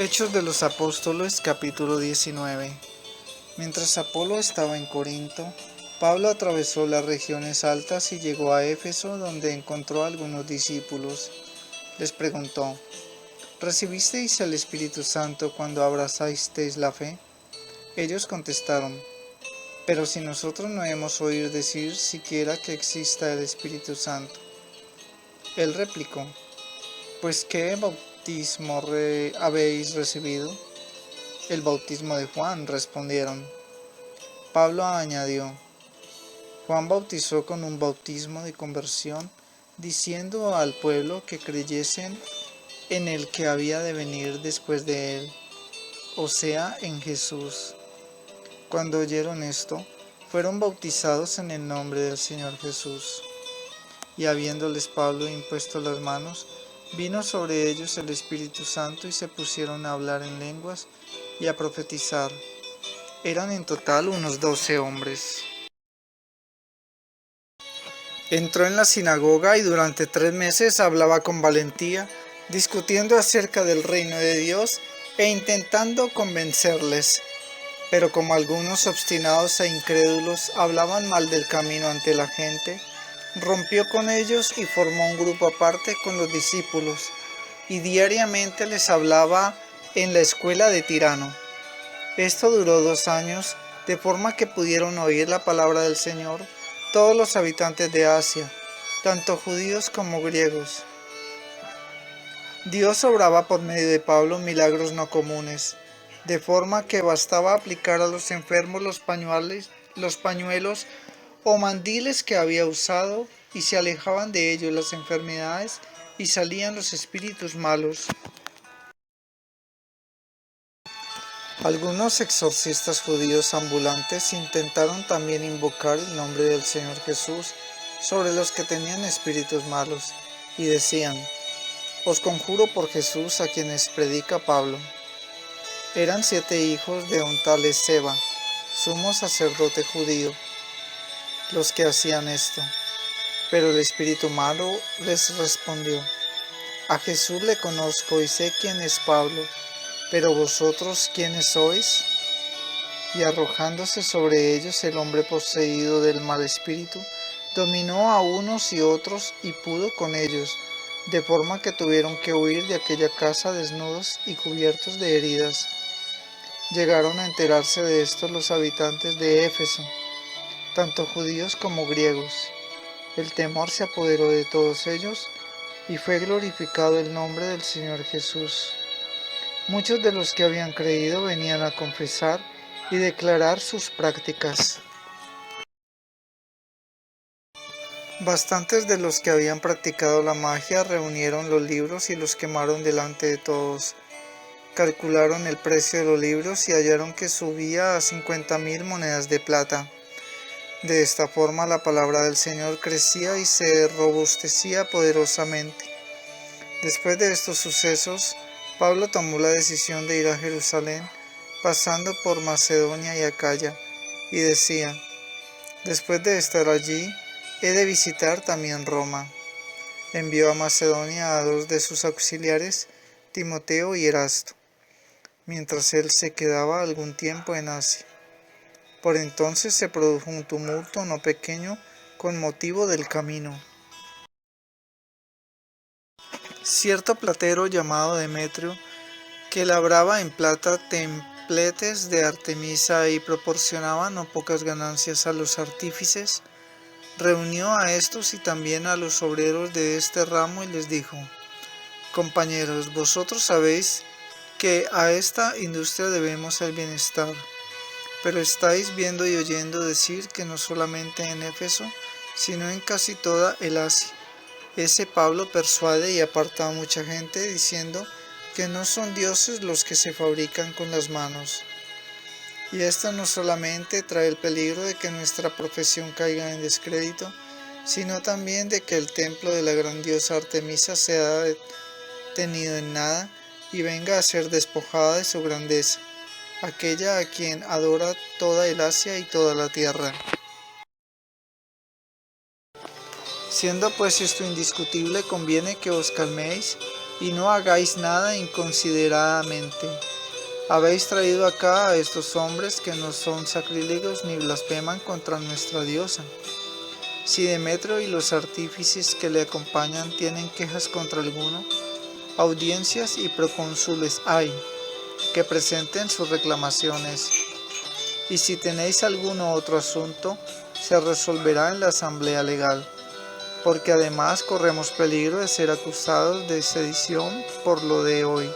Hechos de los Apóstoles, capítulo 19. Mientras Apolo estaba en Corinto, Pablo atravesó las regiones altas y llegó a Éfeso, donde encontró a algunos discípulos. Les preguntó: ¿Recibisteis el Espíritu Santo cuando abrazasteis la fe? Ellos contestaron: pero si nosotros no hemos oído decir siquiera que exista el Espíritu Santo. Él replicó: ¿pues qué bautismo habéis recibido? El bautismo de Juan, respondieron. Pablo añadió: Juan bautizó con un bautismo de conversión, diciendo al pueblo que creyesen en el que había de venir después de él, o sea, en Jesús. Cuando oyeron esto, fueron bautizados en el nombre del Señor Jesús. Y habiéndoles Pablo impuesto las manos, vino sobre ellos el Espíritu Santo y se pusieron a hablar en lenguas y a profetizar. Eran en total unos 12 hombres. Entró en la sinagoga y durante 3 meses hablaba con valentía, discutiendo acerca del reino de Dios e intentando convencerles. Pero como algunos obstinados e incrédulos hablaban mal del camino ante la gente, rompió con ellos y formó un grupo aparte con los discípulos, y diariamente les hablaba en la escuela de Tirano. Esto duró 2 años, de forma que pudieron oír la palabra del Señor todos los habitantes de Asia, tanto judíos como griegos. Dios obraba por medio de Pablo milagros no comunes, de forma que bastaba aplicar a los enfermos los pañuelos o mandiles que había usado, y se alejaban de ellos las enfermedades y salían los espíritus malos. Algunos exorcistas judíos ambulantes intentaron también invocar el nombre del Señor Jesús sobre los que tenían espíritus malos, y decían: os conjuro por Jesús a quienes predica Pablo. Eran 7 hijos de un tal Esceva, sumo sacerdote judío, los que hacían esto. Pero el espíritu malo les respondió: a Jesús le conozco y sé quién es Pablo, pero vosotros ¿quiénes sois? Y arrojándose sobre ellos el hombre poseído del mal espíritu, dominó a unos y otros y pudo con ellos, de forma que tuvieron que huir de aquella casa desnudos y cubiertos de heridas. Llegaron a enterarse de esto los habitantes de Éfeso, tanto judíos como griegos. El temor se apoderó de todos ellos, y fue glorificado el nombre del Señor Jesús. Muchos de los que habían creído venían a confesar y declarar sus prácticas. Bastantes de los que habían practicado la magia reunieron los libros y los quemaron delante de todos. Calcularon el precio de los libros y hallaron que subía a 50,000 monedas de plata. De esta forma la palabra del Señor crecía y se robustecía poderosamente. Después de estos sucesos, Pablo tomó la decisión de ir a Jerusalén, pasando por Macedonia y Acaya, y decía: después de estar allí, he de visitar también Roma. Envió a Macedonia a 2 de sus auxiliares, Timoteo y Erasto, mientras él se quedaba algún tiempo en Asia. Por entonces se produjo un tumulto no pequeño con motivo del camino. Cierto platero llamado Demetrio, que labraba en plata templetes de Artemisa y proporcionaba no pocas ganancias a los artífices, reunió a estos y también a los obreros de este ramo y les dijo: compañeros, vosotros sabéis que a esta industria debemos el bienestar, pero estáis viendo y oyendo decir que no solamente en Éfeso, sino en casi toda el Asia, ese Pablo persuade y aparta a mucha gente, diciendo que no son dioses los que se fabrican con las manos. Y esto no solamente trae el peligro de que nuestra profesión caiga en descrédito, sino también de que el templo de la gran diosa Artemisa sea tenido en nada y venga a ser despojada de su grandeza, aquella a quien adora toda el Asia y toda la tierra. Siendo pues esto indiscutible, conviene que os calméis y no hagáis nada inconsideradamente. Habéis traído acá a estos hombres que no son sacrílegos ni blasfeman contra nuestra diosa. Si Demetrio y los artífices que le acompañan tienen quejas contra alguno, audiencias y procónsules hay, que presenten sus reclamaciones. Y si tenéis algún otro asunto, se resolverá en la asamblea legal, porque además corremos peligro de ser acusados de sedición por lo de hoy,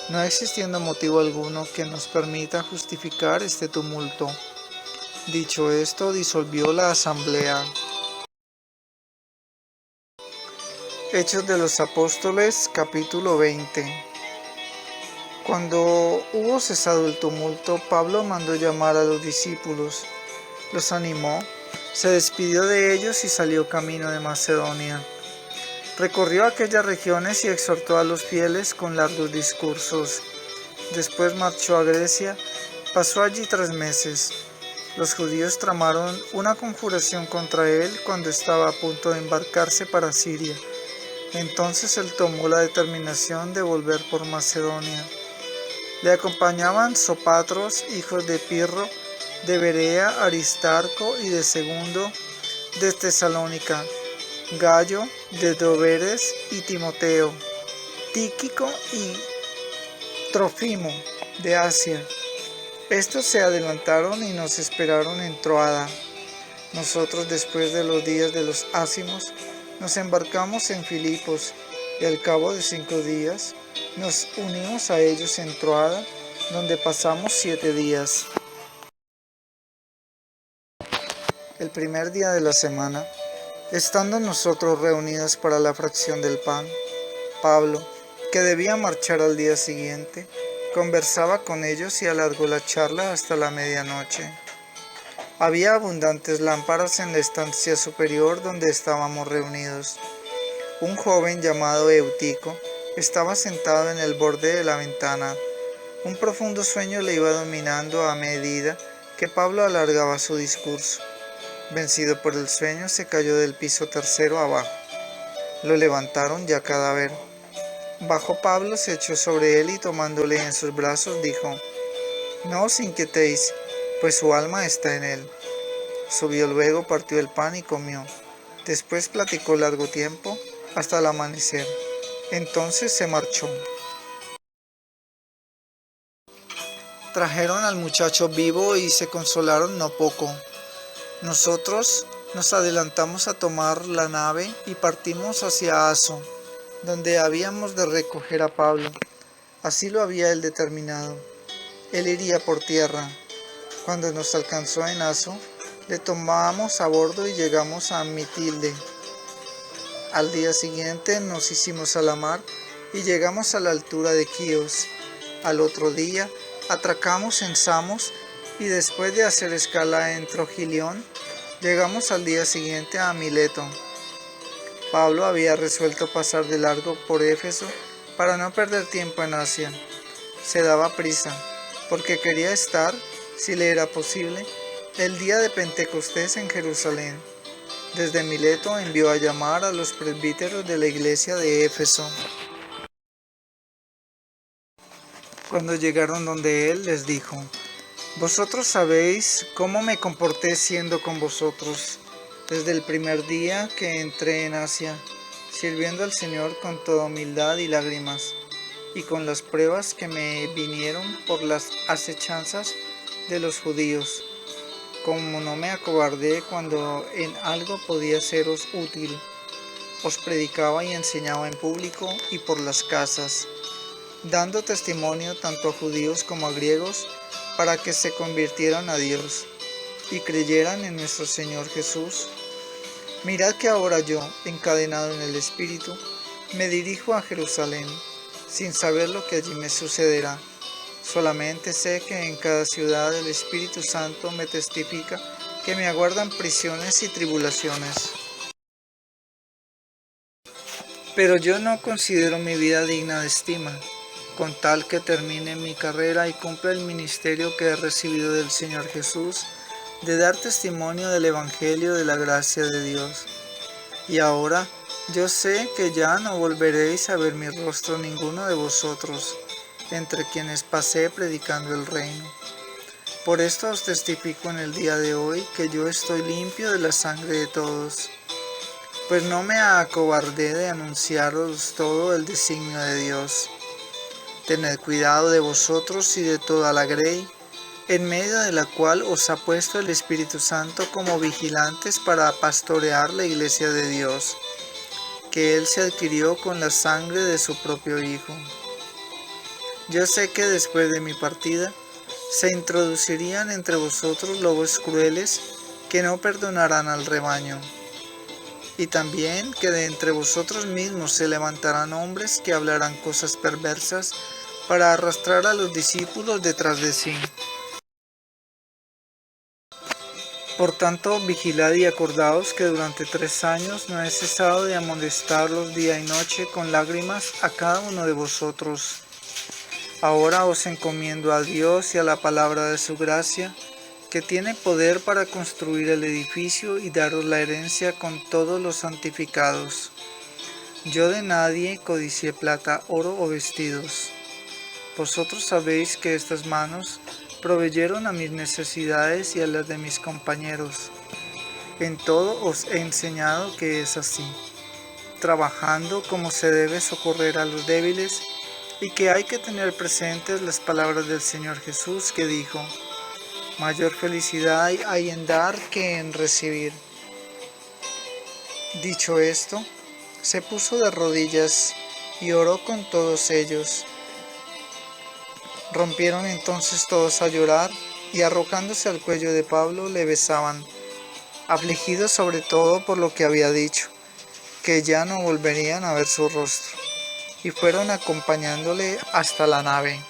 no existiendo motivo alguno que nos permita justificar este tumulto. Dicho esto, disolvió la asamblea. Hechos de los Apóstoles, capítulo 20. Cuando hubo cesado el tumulto, Pablo mandó llamar a los discípulos, los animó, se despidió de ellos y salió camino de Macedonia. Recorrió aquellas regiones y exhortó a los fieles con largos discursos. Después marchó a Grecia, pasó allí 3 meses. Los judíos tramaron una conjuración contra él cuando estaba a punto de embarcarse para Siria. Entonces él tomó la determinación de volver por Macedonia. Le acompañaban Sopatros, hijos de Pirro, de Berea, Aristarco y de Segundo, de Tesalónica, Gallo, de Doberes y Timoteo, Tíquico y Trófimo, de Asia. Estos se adelantaron y nos esperaron en Troada. Nosotros, después de los días de los ázimos, nos embarcamos en Filipos y al cabo de 5 días nos unimos a ellos en Troada, donde pasamos 7 días. El primer día de la semana, estando nosotros reunidos para la fracción del pan, Pablo, que debía marchar al día siguiente, conversaba con ellos y alargó la charla hasta la medianoche. Había abundantes lámparas en la estancia superior donde estábamos reunidos. Un joven llamado Eutico estaba sentado en el borde de la ventana. Un profundo sueño le iba dominando a medida que Pablo alargaba su discurso. Vencido por el sueño, se cayó del piso tercero abajo. Lo levantaron ya cadáver. Bajó Pablo, se echó sobre él y tomándole en sus brazos dijo: «No os inquietéis, pues su alma está en él». Subió luego, partió el pan y comió. Después platicó largo tiempo, hasta el amanecer. Entonces se marchó. Trajeron al muchacho vivo y se consolaron no poco. Nosotros nos adelantamos a tomar la nave y partimos hacia Aso, donde habíamos de recoger a Pablo. Así lo había él determinado. Él iría por tierra. Cuando nos alcanzó en Aso, le tomamos a bordo y llegamos a Mitilde. Al día siguiente nos hicimos a la mar y llegamos a la altura de Quíos. Al otro día atracamos en Samos y después de hacer escala en Trogilión, llegamos al día siguiente a Mileto. Pablo había resuelto pasar de largo por Éfeso para no perder tiempo en Asia. Se daba prisa, porque quería estar, si le era posible, el día de Pentecostés en Jerusalén. Desde Mileto envió a llamar a los presbíteros de la iglesia de Éfeso. Cuando llegaron donde él, les dijo: «Vosotros sabéis cómo me comporté siendo con vosotros desde el primer día que entré en Asia, sirviendo al Señor con toda humildad y lágrimas, y con las pruebas que me vinieron por las acechanzas de los judíos. Como no me acobardé cuando en algo podía seros útil, os predicaba y enseñaba en público y por las casas, dando testimonio tanto a judíos como a griegos, para que se convirtieran a Dios y creyeran en nuestro Señor Jesús. Mirad que ahora yo, encadenado en el Espíritu, me dirijo a Jerusalén, sin saber lo que allí me sucederá. Solamente sé que en cada ciudad el Espíritu Santo me testifica que me aguardan prisiones y tribulaciones. Pero yo no considero mi vida digna de estima, con tal que termine mi carrera y cumpla el ministerio que he recibido del Señor Jesús, de dar testimonio del Evangelio de la gracia de Dios. Y ahora, Yo sé que ya no volveréis a ver mi rostro ninguno de vosotros, entre quienes pasé predicando el reino. Por esto os testifico en el día de hoy que yo estoy limpio de la sangre de todos, pues no me acobardé de anunciaros todo el designio de Dios. Tened cuidado de vosotros y de toda la grey, en medio de la cual os ha puesto el Espíritu Santo como vigilantes para pastorear la iglesia de Dios, que Él se adquirió con la sangre de su propio Hijo. Yo sé que después de mi partida se introducirían entre vosotros lobos crueles que no perdonarán al rebaño, y también que de entre vosotros mismos se levantarán hombres que hablarán cosas perversas para arrastrar a los discípulos detrás de sí. Por tanto, vigilad y acordaos que durante 3 años no he cesado de amonestarlos día y noche con lágrimas a cada uno de vosotros. Ahora os encomiendo a Dios y a la palabra de su gracia, que tiene poder para construir el edificio y daros la herencia con todos los santificados. Yo de nadie codicié plata, oro o vestidos. Vosotros sabéis que estas manos proveyeron a mis necesidades y a las de mis compañeros. En todo os he enseñado que es así, trabajando como se debe socorrer a los débiles, y que hay que tener presentes las palabras del Señor Jesús, que dijo: mayor felicidad hay en dar que en recibir. Dicho esto, se puso de rodillas y oró con todos ellos. Rompieron entonces todos a llorar, y arrojándose al cuello de Pablo le besaban, afligidos sobre todo por lo que había dicho, que ya no volverían a ver su rostro, y fueron acompañándole hasta la nave.